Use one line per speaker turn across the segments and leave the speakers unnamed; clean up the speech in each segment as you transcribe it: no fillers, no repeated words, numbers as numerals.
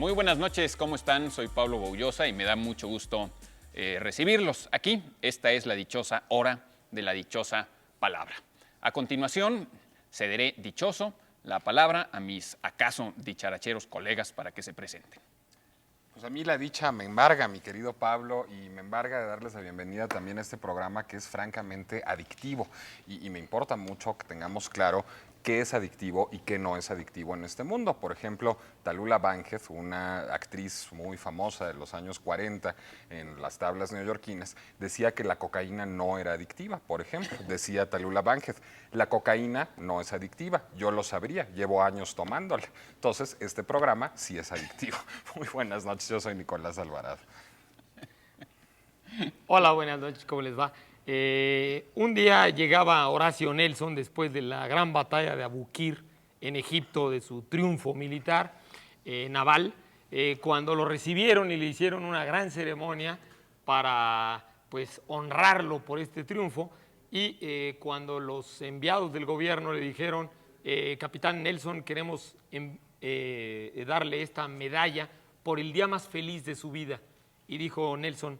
Muy buenas noches, ¿cómo están? Soy Pablo Boullosa y me da mucho gusto recibirlos aquí. Esta es la dichosa hora de la dichosa palabra. A continuación, cederé dichoso la palabra a mis acaso dicharacheros colegas para que se presenten.
Pues a mí la dicha me embarga, mi querido Pablo, y me embarga de darles la bienvenida también a este programa que es francamente adictivo. Y me importa mucho que tengamos claro qué es adictivo y qué no es adictivo en este mundo. Por ejemplo, Tallulah Bankhead, una actriz muy famosa de los años 40 en las tablas neoyorquinas, decía que la cocaína no era adictiva. Por ejemplo, decía Tallulah Bankhead, la cocaína no es adictiva. Yo lo sabría, llevo años tomándola. Entonces, este programa sí es adictivo. Muy buenas noches, yo soy Nicolás Alvarado.
Hola, buenas noches, ¿cómo les va? Un día llegaba Horacio Nelson después de la gran batalla de Abu Qir en Egipto, de su triunfo militar naval, cuando lo recibieron y le hicieron una gran ceremonia para pues, honrarlo por este triunfo, y cuando los enviados del gobierno le dijeron, Capitán Nelson, queremos darle esta medalla por el día más feliz de su vida, y dijo Nelson,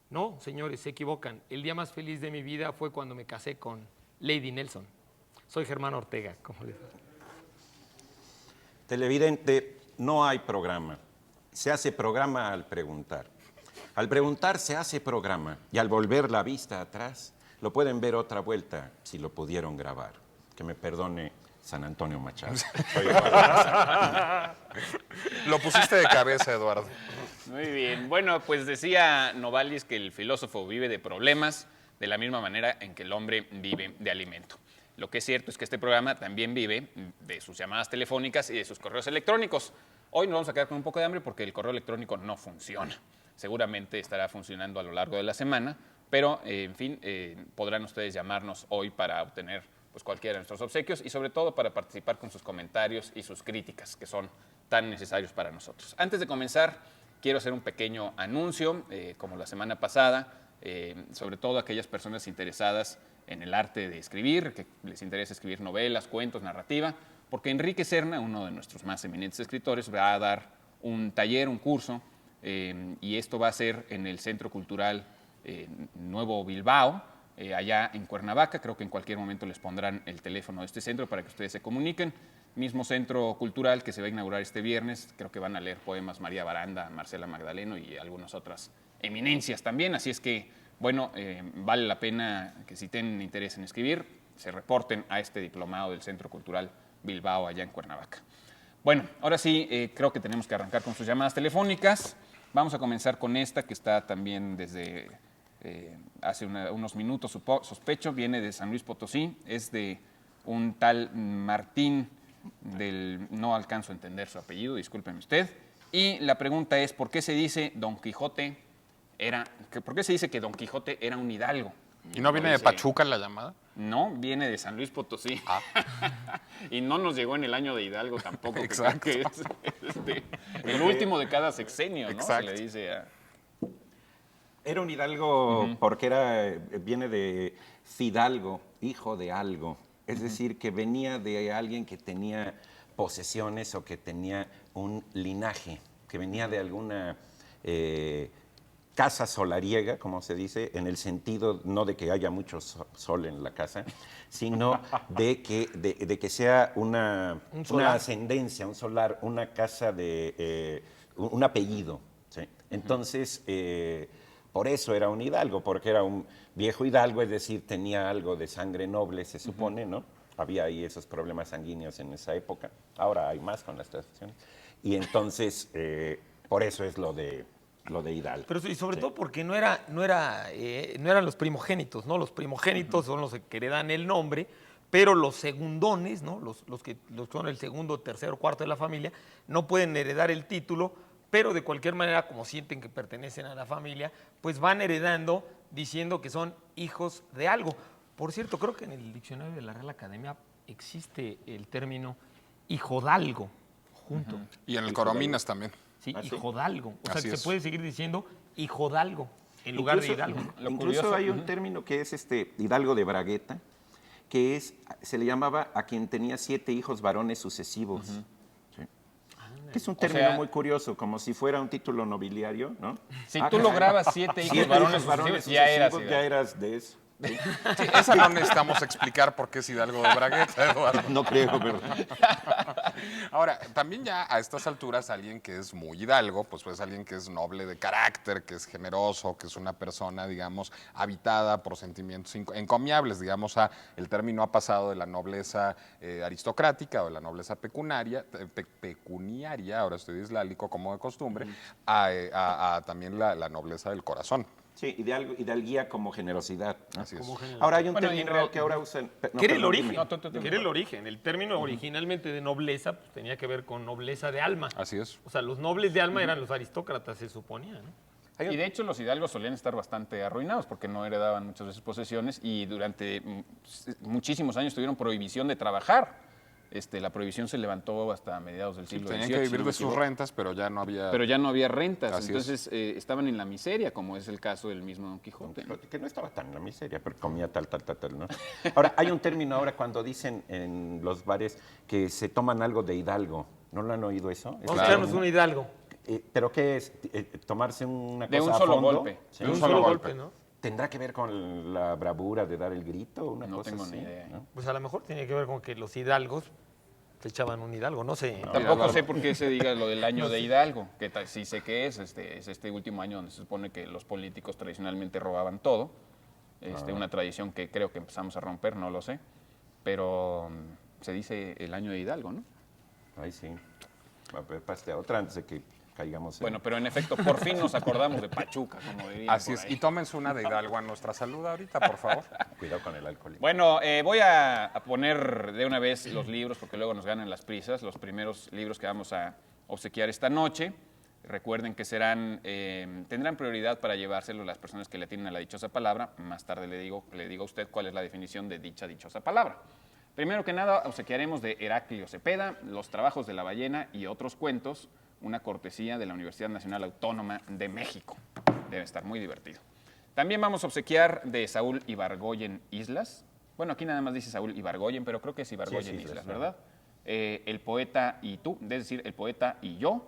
no, señores, se equivocan. El día más feliz de mi vida fue cuando me casé con Lady Nelson. Soy Germán Ortega. ¿Cómo les va?
Televidente, no hay programa. Se hace programa al preguntar. Al preguntar se hace programa y al volver la vista atrás lo pueden ver otra vuelta si lo pudieron grabar. Que me perdone San Antonio Machado. Soy
Lo pusiste de cabeza, Eduardo.
Muy bien. Bueno, pues decía Novalis que el filósofo vive de problemas de la misma manera en que el hombre vive de alimento. Lo que es cierto es que este programa también vive de sus llamadas telefónicas y de sus correos electrónicos. Hoy nos vamos a quedar con un poco de hambre porque el correo electrónico no funciona. Seguramente estará funcionando a lo largo de la semana, pero en fin, podrán ustedes llamarnos hoy para obtener pues, cualquiera de nuestros obsequios y sobre todo para participar con sus comentarios y sus críticas que son tan necesarios para nosotros. Antes de comenzar, quiero hacer un pequeño anuncio, como la semana pasada, sobre todo aquellas personas interesadas en el arte de escribir, que les interesa escribir novelas, cuentos, narrativa, porque Enrique Serna, uno de nuestros más eminentes escritores, va a dar un taller, un curso, y esto va a ser en el Centro Cultural Nuevo Bilbao, allá en Cuernavaca. Creo que en cualquier momento les pondrán el teléfono de este centro para que ustedes se comuniquen. Mismo centro cultural que se va a inaugurar este viernes. Creo que van a leer poemas María Baranda, Marcela Magdaleno y algunas otras eminencias también. Así es que, bueno, vale la pena que si tienen interés en escribir, se reporten a este diplomado del Centro Cultural Bilbao allá en Cuernavaca. Bueno, ahora sí, creo que tenemos que arrancar con sus llamadas telefónicas. Vamos a comenzar con esta que está también desde hace unos minutos, sospecho, viene de San Luis Potosí, es de un tal Martín no alcanzo a entender su apellido, discúlpeme usted. Y la pregunta es, ¿por qué se dice por qué se dice que Don Quijote era un hidalgo?
¿Y no viene de Pachuca la llamada?
No, viene de San Luis Potosí.
Ah.
Y no nos llegó en el año de Hidalgo tampoco.
Exacto.
Que es el último de cada sexenio, ¿no?
Exacto.
Se le dice a...
Era un hidalgo porque viene de fidalgo, hijo de algo. Es decir, que venía de alguien que tenía posesiones o que tenía un linaje, que venía de alguna casa solariega, como se dice, en el sentido no de que haya mucho sol en la casa, sino de que sea una ascendencia, un solar, una casa de un apellido. ¿Sí? Entonces, por eso era un hidalgo, porque era un viejo hidalgo, es decir, tenía algo de sangre noble, se supone, ¿no? Había ahí esos problemas sanguíneos en esa época. Ahora hay más con las tradiciones. Y entonces, por eso es lo de hidalgo.
Pero y sobre todo porque no eran los primogénitos, ¿no? Los primogénitos son los que heredan el nombre, pero los segundones, ¿no? Los que son el segundo, tercero, cuarto de la familia, no pueden heredar el título, pero de cualquier manera, como sienten que pertenecen a la familia, pues van heredando diciendo que son hijos de algo. Por cierto, creo que en el diccionario de la Real Academia existe el término hijodalgo junto.
Y en el Corominas también.
Sí,
¿Ah, sí?
hijodalgo. O sea,
Así
que
es.
se puede seguir diciendo hijodalgo en lugar de hidalgo.
Lo
Incluso
curioso,
hay un término que es hidalgo de bragueta, que se le llamaba a quien tenía 7 hijos varones sucesivos. ¿Sí? Que es un término
sea,
muy curioso, como si fuera un título nobiliario, ¿no?
Si tú lograbas 7 hijos
7
varones
hijos varones
sucesivos, ya eras
sucesivos, ya eras de eso. Sí.
Sí, esa no necesitamos explicar por qué es Hidalgo de Bragueta, Eduardo.
No creo, pero...
Ahora, también ya a estas alturas alguien que es muy hidalgo, pues es alguien que es noble de carácter, que es generoso, que es una persona, digamos, habitada por sentimientos encomiables, digamos, el término ha pasado de la nobleza aristocrática o de la nobleza pecuniaria, ahora estoy dislálico como de costumbre, a también la nobleza del corazón.
Sí, hidalguía como generosidad, ¿no?
Así es.
Ahora hay un
Bueno,
término que ahora usan... No,
¿Qué era el
perdón,
origen?
dime.
No, tú,
¿Qué era el origen? El término originalmente de nobleza pues, tenía que ver con nobleza de alma.
Así es.
O sea, los nobles de alma eran los aristócratas, se suponía, ¿no?
Y de hecho los hidalgos solían estar bastante arruinados porque no heredaban muchas veces posesiones y durante muchísimos años tuvieron prohibición de trabajar. La prohibición se levantó hasta mediados del siglo
Tenían
XVIII.
que
si
vivir
no
de
me
sus
equivoco.
rentas, pero ya no había...
Pero ya no había rentas,
Así es.
entonces estaban en la miseria, como es el caso del mismo Don Quijote. ¿no?
Que no estaba tan en la miseria, pero comía tal, ¿no? Ahora, hay un término ahora cuando dicen en los bares que se toman algo de hidalgo. ¿No lo han oído eso?
Vamos a
Claro.
echarnos un hidalgo.
¿Pero qué es? ¿Tomarse una
De
cosa
un
a
solo
fondo?
golpe.
Sí.
De un solo golpe, ¿no?
¿Tendrá que ver con la bravura de dar el grito? Una
No
cosa
tengo
así,
ni idea.
¿no?
Pues a lo mejor tiene que ver con que los hidalgos se echaban un hidalgo, no sé.
Tampoco sé por qué se diga lo del año de Hidalgo, que sí sé que es este último año donde se supone que los políticos tradicionalmente robaban todo. Una tradición que creo que empezamos a romper, no lo sé. Pero se dice el año de Hidalgo, ¿no?
Ay, sí. Va a ver, paste a otra antes de que caigamos en...
Bueno, pero en efecto, por fin nos acordamos de Pachuca, como dirían
Así
por
es.
ahí.
Y tómense una de Hidalgo a nuestra salud ahorita, por favor.
Cuidado con el alcohol.
Bueno, voy a poner de una vez los libros, porque luego nos ganan las prisas, los primeros libros que vamos a obsequiar esta noche. Recuerden que tendrán prioridad para llevárselo las personas que le tienen a la dichosa palabra. Más tarde le digo a usted cuál es la definición de dicha dichosa palabra. Primero que nada, obsequiaremos de Heraclio Cepeda, Los trabajos de la ballena y otros cuentos, una cortesía de la Universidad Nacional Autónoma de México. Debe estar muy divertido. También vamos a obsequiar de Saúl Ibargoyen Islas. Bueno, aquí nada más dice Saúl Ibargoyen, pero creo que es Ibargoyen
Islas,
Islas,
¿no?
¿verdad? El poeta y tú, es decir, El poeta y yo,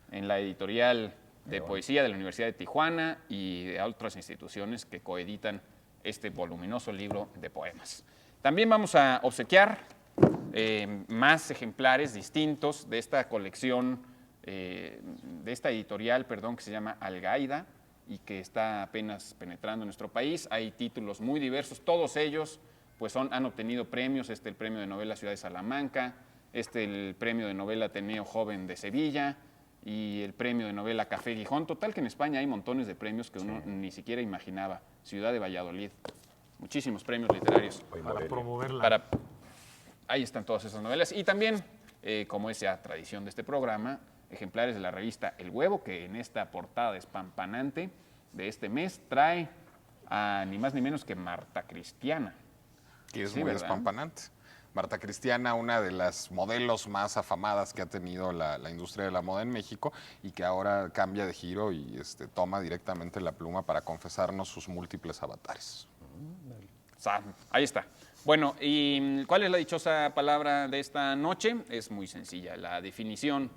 en la editorial de poesía de la Universidad de Tijuana y de otras instituciones que coeditan este voluminoso libro de poemas. También vamos a obsequiar más ejemplares distintos de esta colección, de esta editorial, perdón, que se llama Algaida y que está apenas penetrando en nuestro país. Hay títulos muy diversos, todos ellos pues han obtenido premios, el premio de novela Ciudad de Salamanca, el premio de novela Ateneo Joven de Sevilla y el premio de novela Café Gijón. Total que en España hay montones de premios que uno ni siquiera imaginaba. Ciudad de Valladolid, muchísimos premios literarios.
Para promoverla.
Ahí están todas esas novelas. Y también, como es ya tradición de este programa, ejemplares de la revista El Huevo, que en esta portada despampanante de este mes trae a ni más ni menos que Marta Cristiana.
Que es
Sí,
muy
¿verdad?
despampanante. Marta Cristiana, una de las modelos más afamadas que ha tenido la industria de la moda en México y que ahora cambia de giro y toma directamente la pluma para confesarnos sus múltiples avatares.
Ahí está. Bueno, ¿y cuál es la dichosa palabra de esta noche? Es muy sencilla. La definición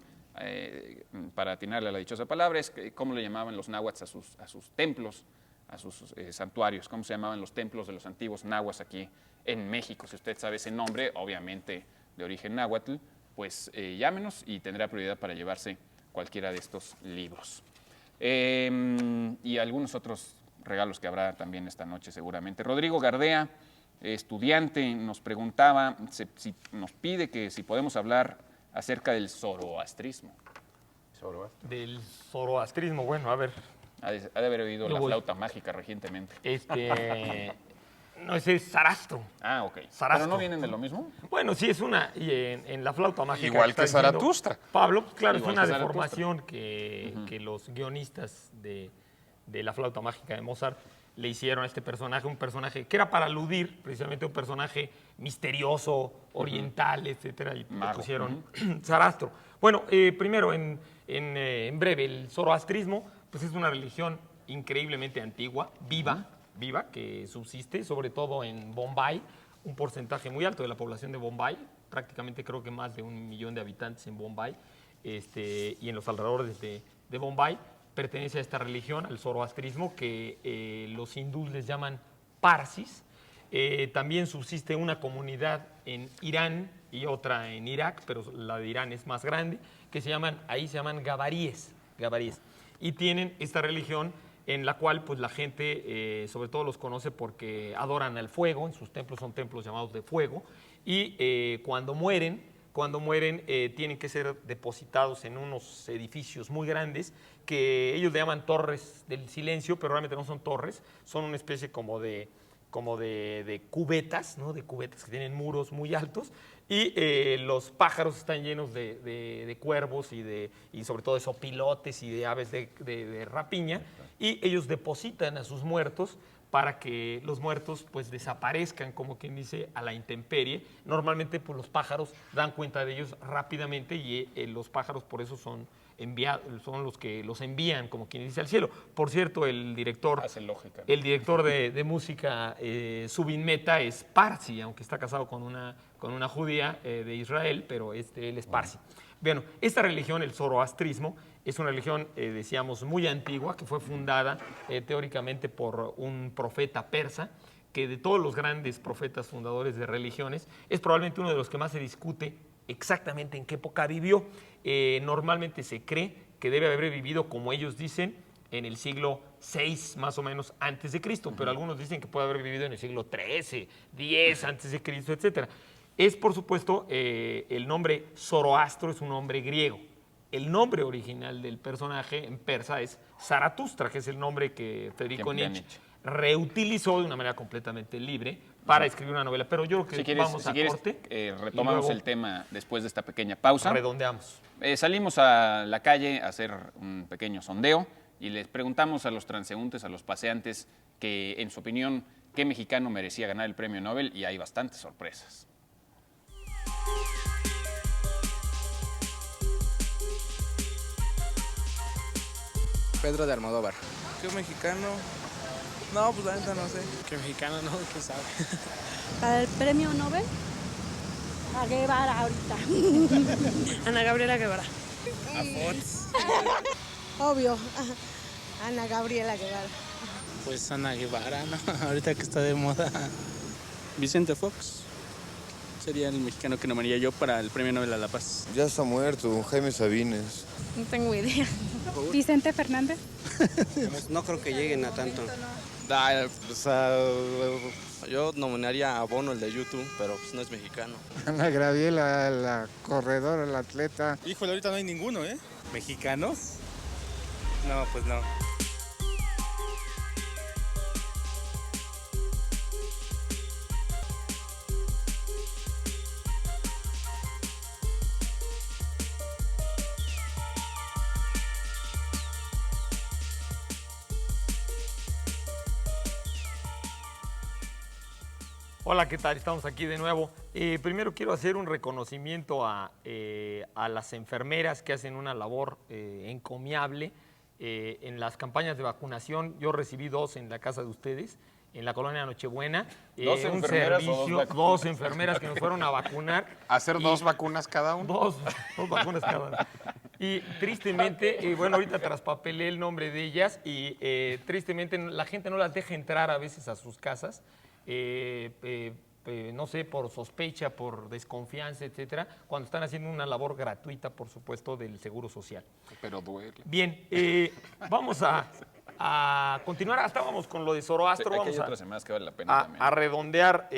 para atinarle a la dichosa palabra es cómo le llamaban los náhuatl a sus templos, a sus santuarios, cómo se llamaban los templos de los antiguos náhuatl aquí en México. Si usted sabe ese nombre, obviamente de origen náhuatl, pues llámenos y tendrá prioridad para llevarse cualquiera de estos libros. Y algunos otros regalos que habrá también esta noche seguramente. Rodrigo Gardea, estudiante, nos preguntaba, nos pide que si podemos hablar acerca del zoroastrismo.
Del zoroastrismo, bueno, a ver.
Ha de haber oído
Yo
la
voy.
flauta mágica recientemente.
No, ese es Sarastro.
Ah, ok.
Sarastro.
¿Pero no vienen de lo mismo?
Bueno, sí, es una, y en la flauta mágica.
Igual
está
que
diciendo
Zaratustra.
Pablo, pues, claro,
Igual
es una
que Zaratustra.
deformación que los guionistas de la flauta mágica de Mozart le hicieron a este personaje, un personaje que era para aludir precisamente a un personaje misterioso, oriental, etcétera, y le
Mago.
pusieron Sarastro. Bueno, primero, en breve, el zoroastrismo pues es una religión increíblemente antigua, viva, que subsiste, sobre todo en Bombay, un porcentaje muy alto de la población de Bombay, prácticamente creo que más de 1 millón de habitantes en Bombay, y en los alrededores de Bombay, pertenece a esta religión, al zoroastrismo, que los hindúes les llaman parsis. También subsiste una comunidad en Irán y otra en Irak, pero la de Irán es más grande, que ahí se llaman gabaríes. Y tienen esta religión en la cual pues, la gente sobre todo los conoce porque adoran al fuego, en sus templos son templos llamados de fuego, y cuando mueren tienen que ser depositados en unos edificios muy grandes que ellos le llaman torres del silencio, pero realmente no son torres, son una especie como de cubetas, ¿no? De cubetas que tienen muros muy altos, y los pájaros están llenos de cuervos y sobre todo de sopilotes y de aves de rapiña, y ellos depositan a sus muertos para que los muertos pues desaparezcan, como quien dice, a la intemperie. Normalmente pues, los pájaros dan cuenta de ellos rápidamente y los pájaros por eso son los que los envían, como quien dice, al cielo. Por cierto, el director de música Zubin Mehta es parsi, aunque está casado con una judía de Israel, pero él es parsi. Bueno, esta religión, el zoroastrismo, es una religión, decíamos, muy antigua, que fue fundada teóricamente por un profeta persa, que de todos los grandes profetas fundadores de religiones, es probablemente uno de los que más se discute exactamente en qué época vivió. Normalmente se cree que debe haber vivido, como ellos dicen, en el siglo VI, más o menos, antes de Cristo, pero algunos dicen que puede haber vivido en el siglo XIII, X antes de Cristo, etc. Es, por supuesto, el nombre Zoroastro es un nombre griego. El nombre original del personaje en persa es Zaratustra, que es el nombre que Federico Nietzsche reutilizó de una manera completamente libre para escribir una novela. Pero yo creo que vamos a corte.
Retomamos el tema después de esta pequeña pausa.
Redondeamos.
Salimos a la calle a hacer un pequeño sondeo y les preguntamos a los transeúntes, a los paseantes, que en su opinión, ¿qué mexicano merecía ganar el premio Nobel? Y hay bastantes sorpresas.
Pedro de Almodóvar. ¿Qué mexicano? No, pues la neta no sé.
¿Qué mexicano no? ¿Quién sabe?
Para el premio Nobel, a Guevara ahorita.
Ana Gabriela Guevara.
A Fox.
Obvio, Ana Gabriela Guevara.
Pues Ana Guevara, ¿no? Ahorita que está de moda.
Vicente Fox. Sería el mexicano que nominaría yo para el premio Nobel a la Paz.
Ya está muerto, Jaime Sabines.
No tengo idea.
Vicente Fernández.
No creo que lleguen a tanto.
Yo nominaría a Bono, el de YouTube, pero pues no es mexicano.
Ana Gabriela, la corredora, la atleta.
Híjole, ahorita no hay ninguno, ¿eh?
¿Mexicanos? No, pues no.
Hola, ¿qué tal? Estamos aquí de nuevo. Primero quiero hacer un reconocimiento a las enfermeras que hacen una labor encomiable en las campañas de vacunación. Yo recibí 2 en la casa de ustedes, en la colonia Nochebuena.
¿Dos enfermeras o dos vacunas?
2 enfermeras que nos fueron a vacunar.
¿Hacer 2 vacunas cada uno?
2 vacunas cada una. Y tristemente, bueno, ahorita traspapelé el nombre de ellas y tristemente la gente no las deja entrar a veces a sus casas. No sé, por sospecha, por desconfianza, etcétera, cuando están haciendo una labor gratuita, por supuesto, del Seguro Social.
Pero duele.
Bien, vamos a continuar. Estábamos con lo de Zoroastro.
Aquí
Vamos
hay otras semanas que vale la pena también.
a redondear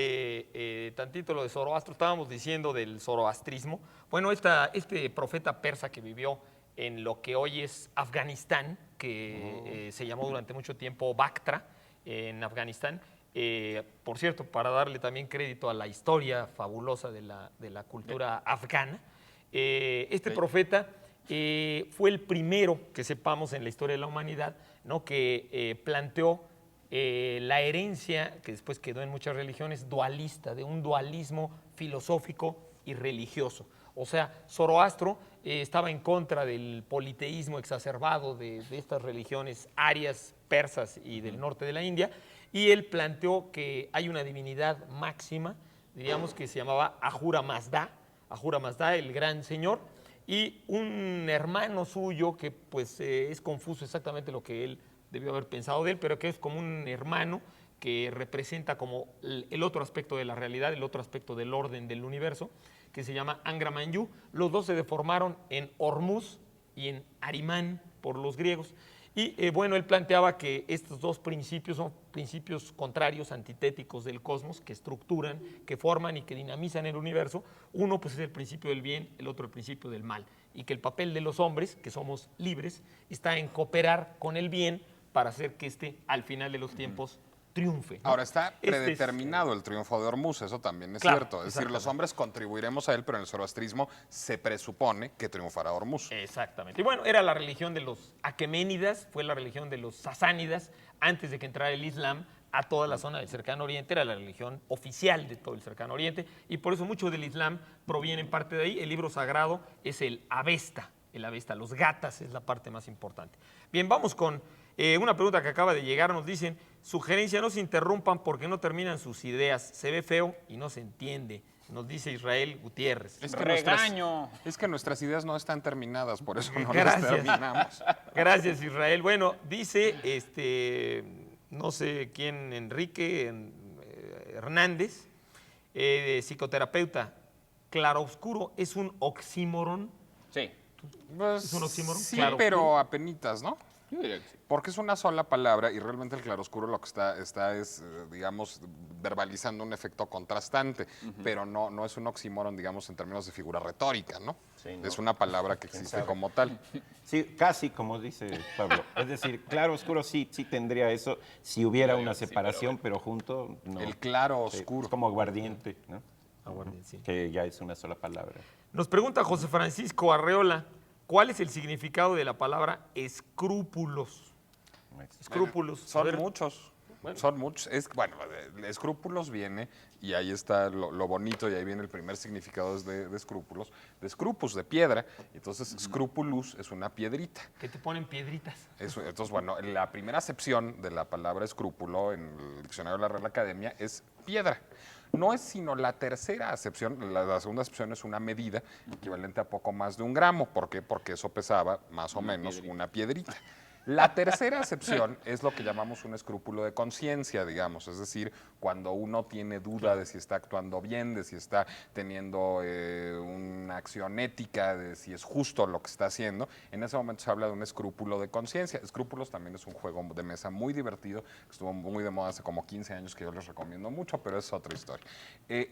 tantito lo de Zoroastro. Estábamos diciendo del zoroastrismo. Bueno, este profeta persa que vivió en lo que hoy es Afganistán, que se llamó durante mucho tiempo Bactra, en Afganistán. Por cierto, para darle también crédito a la historia fabulosa de la cultura afgana, profeta fue el primero que sepamos en la historia de la humanidad, ¿no? Que planteó la herencia, que después quedó en muchas religiones, dualista, de un dualismo filosófico y religioso. O sea, Zoroastro estaba en contra del politeísmo exacerbado de estas religiones arias, persas y del norte de la India, y él planteó que hay una divinidad máxima, diríamos que se llamaba Ahura Mazda, el gran señor, y un hermano suyo que pues es confuso exactamente lo que él debió haber pensado de él, pero que es como un hermano que representa como el otro aspecto de la realidad, el otro aspecto del orden del universo, que se llama Angra Mainyu. Los dos se deformaron en Hormuz y en Arimán por los griegos. Y bueno, él planteaba que estos dos principios son principios contrarios, antitéticos del cosmos, que estructuran, que forman y que dinamizan el universo. Uno pues es el principio del bien, el otro el principio del mal. Y que el papel de los hombres, que somos libres, está en cooperar con el bien para hacer que este, al final de los tiempos, triunfe, ¿no?
Ahora está predeterminado el triunfo de Hormuz, eso también es cierto. Es decir, los hombres contribuiremos a él, pero en el zoroastrismo se presupone que triunfará Hormuz.
Exactamente. Y bueno, era la religión de los aqueménidas, fue la religión de los sasánidas, antes de que entrara el Islam a toda la zona del Cercano Oriente, era la religión oficial de todo el Cercano Oriente, y por eso mucho del Islam proviene en parte de ahí. El libro sagrado es el Avesta, los gatas es la parte más importante. Bien, vamos con una pregunta que acaba de llegar, nos dicen, sugerencia, no se interrumpan porque no terminan sus ideas, se ve feo y no se entiende, nos dice Israel Gutiérrez.
Es que nuestras ideas no están terminadas, por eso no
Gracias.
las terminamos.
Gracias, Israel. Bueno, dice, no sé quién, Enrique Hernández, psicoterapeuta, claroscuro es un oxímoron.
Sí.
Pues,
¿Es un oxímoron?
sí,
Claroscuro.
pero apenitas, ¿no?
Yo diría que sí.
Porque es una sola palabra y realmente el claroscuro lo que está es, digamos, verbalizando un efecto contrastante, pero no es un oxímoron, digamos, en términos de figura retórica, ¿no?
Sí, no.
Es una palabra que existe como tal.
Sí, casi como dice Pablo. Es decir, claro oscuro sí tendría eso si hubiera una separación, pero junto no.
El claro
Sí,
oscuro.
es como aguardiente, ¿no?
Aguardiente, sí.
Que ya es una sola palabra.
Nos pregunta José Francisco Arreola, ¿cuál es el significado de la palabra escrúpulos? Escrúpulos. A
Son
ver,
muchos. Son muchos. Escrúpulos viene, y ahí está lo bonito, y ahí viene el primer significado de escrúpulos, de scrupus, de piedra. Entonces, scrupulus es una piedrita.
que te ponen piedritas.
Entonces, bueno, la primera acepción de la palabra escrúpulo en el diccionario de la Real Academia es piedra. No es sino la tercera acepción, la segunda acepción es una medida equivalente a poco más de 1 gramo. ¿Por qué? Porque eso pesaba más o menos una piedrita. La tercera acepción es lo que llamamos un escrúpulo de conciencia, digamos, es decir, cuando uno tiene duda de si está actuando bien, de si está teniendo una acción ética, de si es justo lo que está haciendo, en ese momento se habla de un escrúpulo de conciencia. Escrúpulos también es un juego de mesa muy divertido, que estuvo muy de moda hace como 15 años, que yo les recomiendo mucho, pero es otra historia.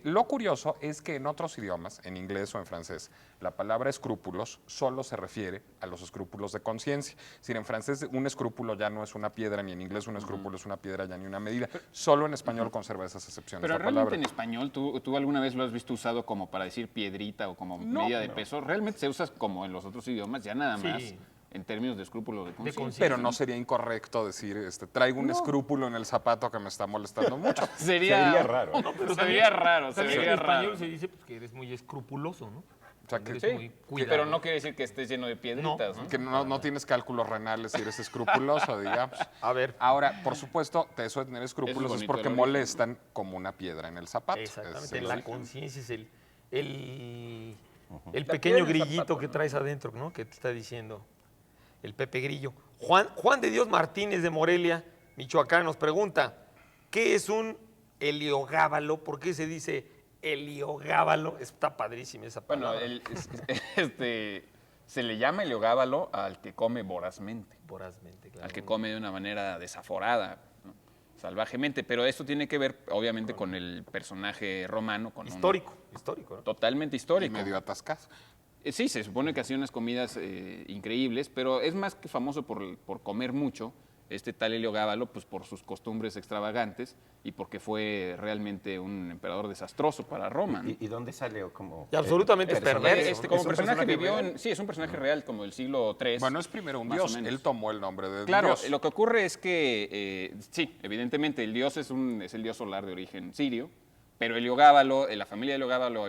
Lo curioso es que en otros idiomas, en inglés o en francés, la palabra escrúpulos solo se refiere a los escrúpulos de conciencia. Es decir, en francés un escrúpulo ya no es una piedra, ni en inglés un escrúpulo es una piedra ya ni una medida. Solo en español conserva esas excepciones.
Pero
la
realmente
palabra.
en español, ¿tú alguna vez lo has visto usado como para decir piedrita o como medida de peso? Realmente se usa como en los otros idiomas, ya nada más en términos de escrúpulo de conciencia.
Pero no sería incorrecto decir, traigo un escrúpulo en el zapato que me está molestando mucho.
Sería
raro.
No, pero
sería raro,
también
sería
en español
raro.
se dice pues, que eres muy escrupuloso, ¿no?
O sea, que,
Eres
Sí,
muy cuidado.
pero no quiere decir que estés lleno de piedritas, ¿no?
que no tienes cálculos renales si eres escrupuloso, digamos.
A ver.
Ahora, por supuesto, eso de tener escrúpulos es
bonito
porque
el origen.
molestan como una piedra en el zapato.
Exactamente,
Es el
la
origen.
conciencia es el pequeño grillito que traes adentro, ¿no? Que te está diciendo el Pepe Grillo. Juan de Dios Martínez de Morelia, Michoacán, nos pregunta, ¿qué es un heliogábalo? ¿Por qué se dice heliogábalo? Está padrísima esa
Bueno,
palabra.
se le llama heliogábalo al que come vorazmente,
Vorazmente, claro.
al que come de una manera desaforada, ¿no? Salvajemente, pero esto tiene que ver obviamente con el personaje romano.
Histórico, ¿no?
Totalmente
Y
histórico.
medio atascado.
Sí, se supone que hacía unas comidas increíbles, pero es más que famoso por comer mucho, este tal Heliogábalo, pues por sus costumbres extravagantes y porque fue realmente un emperador desastroso para Roma, ¿no?
¿Y dónde sale o cómo?
Y absolutamente perverso. ¿no?
Como
¿Es un
personaje
personaje
vivió
real?
Sí, es un personaje real, como del siglo III.
Bueno, es primero un
más
dios.
o menos.
Él tomó el nombre de
Claro,
dios.
lo que ocurre es que, sí, evidentemente el dios es el dios solar de origen sirio, pero Heliogábalo, la familia de Heliogábalo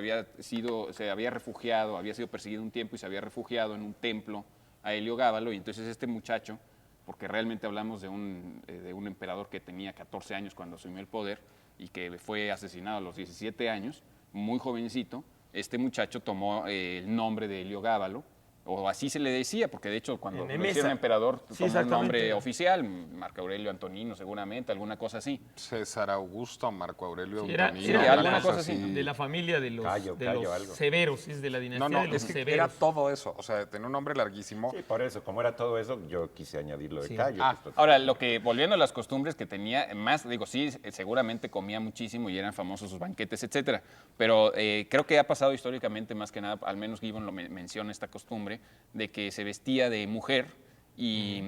se había refugiado, había sido perseguido un tiempo y se había refugiado en un templo a Heliogábalo, y entonces este muchacho, porque realmente hablamos de un emperador que tenía 14 años cuando asumió el poder y que fue asesinado a los 17 años, muy jovencito, este muchacho tomó el nombre de Heliogábalo o así se le decía, porque de hecho cuando
En
lo hicieron
Emesa.
emperador
Sí,
tomó un
exactamente.
nombre oficial, Marco Aurelio Antonino seguramente, alguna cosa así.
César Augusto, Marco Aurelio
Sí, era
Antonino,
alguna
una
cosa así.
de la familia de los,
Cayo, algo.
Severos, es de la dinastía
No,
de los
es que
Severos.
era todo eso. O sea, tenía un nombre larguísimo.
Sí, por eso, como era todo eso, yo quise añadirlo de
Sí.
Cayo. pues,
Ahora, volviendo a las costumbres que tenía, más, digo, sí, seguramente comía muchísimo y eran famosos sus banquetes, etcétera, pero creo que ha pasado históricamente más que nada, al menos Gibbon lo menciona esta costumbre, de que se vestía de mujer y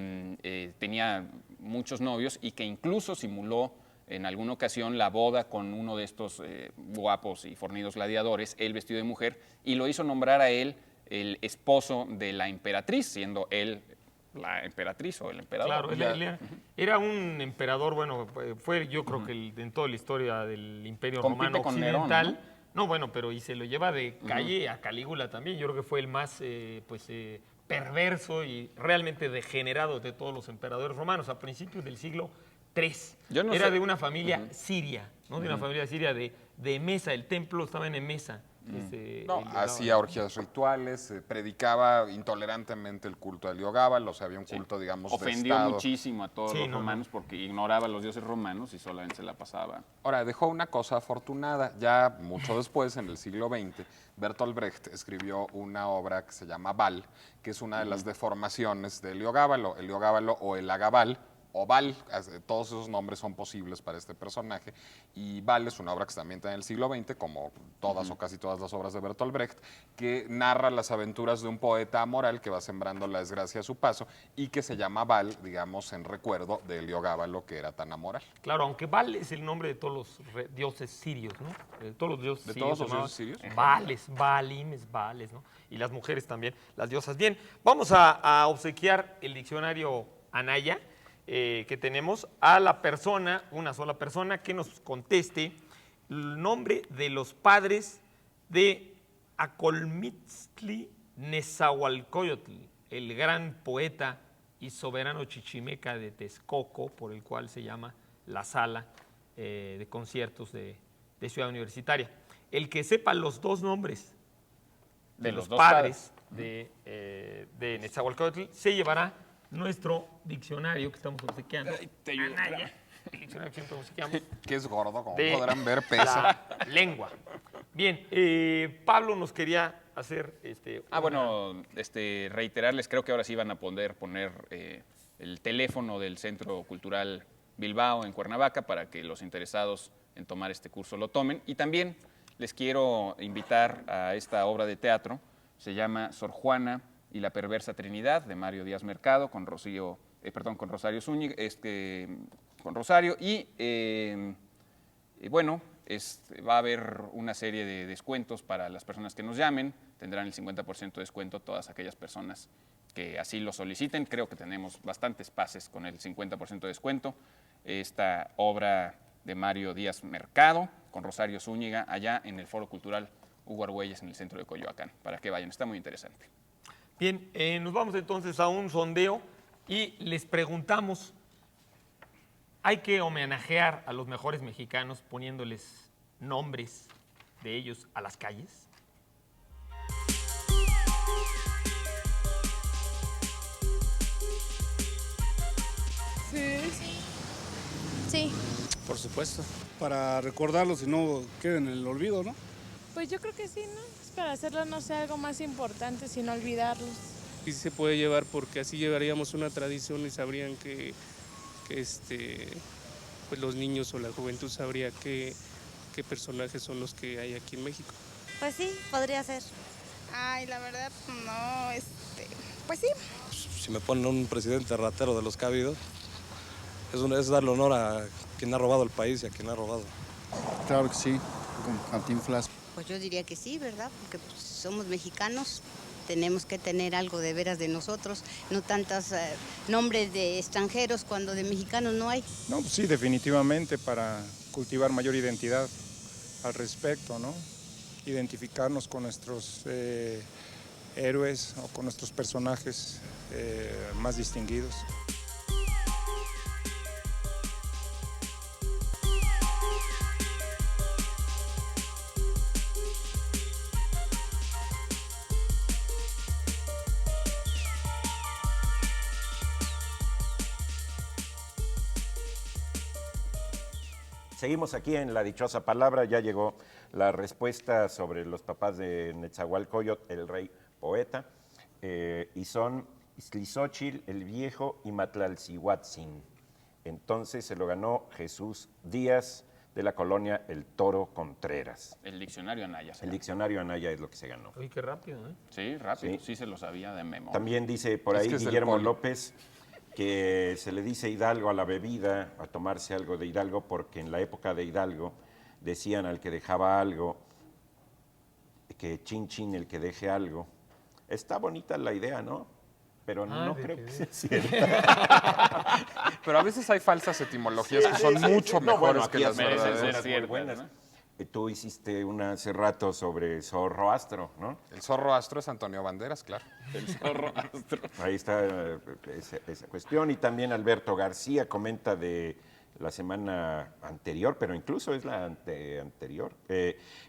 tenía muchos novios y que incluso simuló en alguna ocasión la boda con uno de estos guapos y fornidos gladiadores, él vestido de mujer, y lo hizo nombrar a él el esposo de la emperatriz, siendo él la emperatriz o el emperador.
Claro, él era un emperador, bueno, fue yo creo que en toda la historia del Imperio
Compite
Romano
con
Occidental.
Nerón,
¿no? Bueno, pero y se lo lleva de calle a Calígula también. Yo creo que fue el más perverso y realmente degenerado de todos los emperadores romanos a principios del siglo III.
Yo no
era
sé.
de una familia siria, ¿no? De una familia siria de Emesa. El templo estaba en Emesa.
No, hacía orgías rituales, predicaba intolerantemente el culto a Heliogábalo, o sea, había un culto, digamos, de
Ofendió
Estado.
muchísimo a todos
Sí,
los
no,
romanos porque ignoraba a los dioses romanos y solamente se la pasaba.
Ahora, dejó una cosa afortunada. Ya mucho después, en el siglo XX, Bertolt Brecht escribió una obra que se llama Val, que es una de las deformaciones de Heliogábalo. Heliogábalo o el Agabal, o Val, todos esos nombres son posibles para este personaje. Y Val es una obra que también está en el siglo XX, como todas o casi todas las obras de Bertolt Brecht, que narra las aventuras de un poeta amoral que va sembrando la desgracia a su paso y que se llama Val, digamos, en recuerdo de Heliogábalo, que era tan amoral.
Claro, aunque Baal es el nombre de todos los dioses sirios, ¿no? Todos los dioses
¿De
sirios.
todos los
se llamaban
dioses sirios?
Baales, Baalimes, Baales, ¿no? Y las mujeres también, las diosas. Bien, vamos a obsequiar el diccionario Anaya que tenemos a la persona, una sola persona, que nos conteste el nombre de los padres de Acolmitztli Nezahualcóyotl, el gran poeta y soberano chichimeca de Texcoco, por el cual se llama la sala de conciertos de Ciudad Universitaria. El que sepa los dos nombres de los
dos
padres de Nezahualcóyotl se llevará nuestro diccionario que estamos obsequiando. Anaya, el diccionario que siempre obsequiamos.
Que es gordo, como
de
podrán ver, pesa.
la lengua. Bien, Pablo nos quería hacer
reiterarles, creo que ahora sí van a poder poner el teléfono del Centro Cultural Bilbao en Cuernavaca para que los interesados en tomar este curso lo tomen. Y también les quiero invitar a esta obra de teatro, se llama Sor Juana y la perversa Trinidad, de Mario Díaz Mercado, con Rosario Zúñiga, con Rosario, y va a haber una serie de descuentos para las personas que nos llamen, tendrán el 50% de descuento todas aquellas personas que así lo soliciten, creo que tenemos bastantes pases con el 50% de descuento, esta obra de Mario Díaz Mercado, con Rosario Zúñiga, allá en el Foro Cultural Hugo Argüelles, en el centro de Coyoacán, para que vayan, está muy interesante.
Bien, nos vamos entonces a un sondeo y les preguntamos, ¿hay que homenajear a los mejores mexicanos poniéndoles nombres de ellos a las calles?
Sí.
Por supuesto. Para recordarlos y no queden en el olvido, ¿no?
Pues yo creo que sí, ¿no? Es para hacerlo, no sé, algo más importante, sin olvidarlos.
Y sí se puede llevar porque así llevaríamos una tradición y sabrían que pues los niños o la juventud sabría qué personajes son los que hay aquí en México.
Pues sí, podría ser.
Ay, la verdad, no, pues sí.
Si me ponen un presidente ratero de los que ha habido, es darle honor a quien ha robado el país y a quien ha robado.
Claro que sí, con Cantinflas.
Pues yo diría que sí, ¿verdad? Porque pues, somos mexicanos, tenemos que tener algo de veras de nosotros, no tantos nombres de extranjeros cuando de mexicanos no hay.
No, pues sí, definitivamente para cultivar mayor identidad al respecto, ¿no? Identificarnos con nuestros héroes o con nuestros personajes más distinguidos.
Seguimos aquí en La Dichosa Palabra. Ya llegó la respuesta sobre los papás de Netzahualcóyotl, el rey poeta. Y son Iztlizóchitl, el Viejo, y Matlalcihuatzin. Entonces se lo ganó Jesús Díaz, de la colonia El Toro Contreras.
El diccionario Anaya.
El diccionario Anaya es lo que se ganó.
Uy, qué rápido, ¿eh?
Sí, rápido. Sí se lo sabía de memoria.
También dice por ahí Guillermo López que se le dice Hidalgo a la bebida, a tomarse algo de Hidalgo, porque en la época de Hidalgo decían al que dejaba algo, que chin chin el que deje algo. Está bonita la idea, ¿no? Pero no creo que sea cierta.
Pero a veces hay falsas etimologías que son mucho mejores que las verdaderas.
Ser buenas, ¿no?
Tú hiciste una hace rato sobre Zorroastro, ¿no?
El Zorroastro es Antonio Banderas, claro.
El Zorroastro.
Ahí está esa cuestión. Y también Alberto García comenta de la semana anterior, pero incluso es la anterior,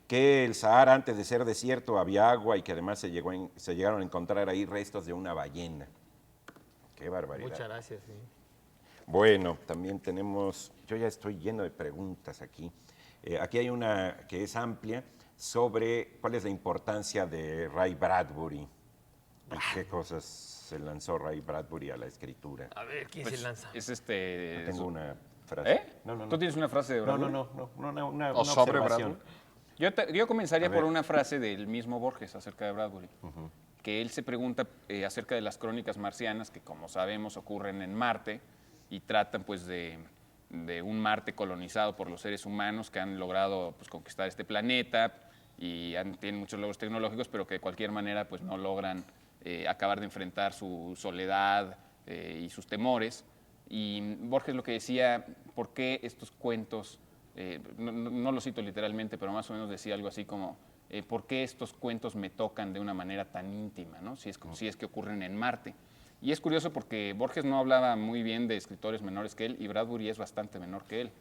que el Sahara antes de ser desierto había agua y que además se llegaron a encontrar ahí restos de una ballena. Qué barbaridad.
Muchas gracias. Sí.
Bueno, también tenemos, yo ya estoy lleno de preguntas aquí. Aquí hay una que es amplia sobre cuál es la importancia de Ray Bradbury y qué cosas se lanzó Ray Bradbury a la escritura.
A ver, ¿quién se lanza?
Es
Yo tengo una frase.
No. ¿Tú tienes una frase de Bradbury?
Una
sobre
observación.
Yo comenzaría por una frase del mismo Borges acerca de Bradbury, que él se pregunta acerca de las crónicas marcianas, que como sabemos ocurren en Marte y tratan pues de un Marte colonizado por los seres humanos que han logrado pues, conquistar este planeta y tienen muchos logros tecnológicos, pero que de cualquier manera pues, no logran acabar de enfrentar su soledad y sus temores. Y Borges lo que decía, ¿por qué estos cuentos, no lo cito literalmente, pero más o menos decía algo así como, ¿por qué estos cuentos me tocan de una manera tan íntima, ¿no? Si es que ocurren en Marte? Y es curioso porque Borges no hablaba muy bien de escritores menores que él y Bradbury es bastante menor que él.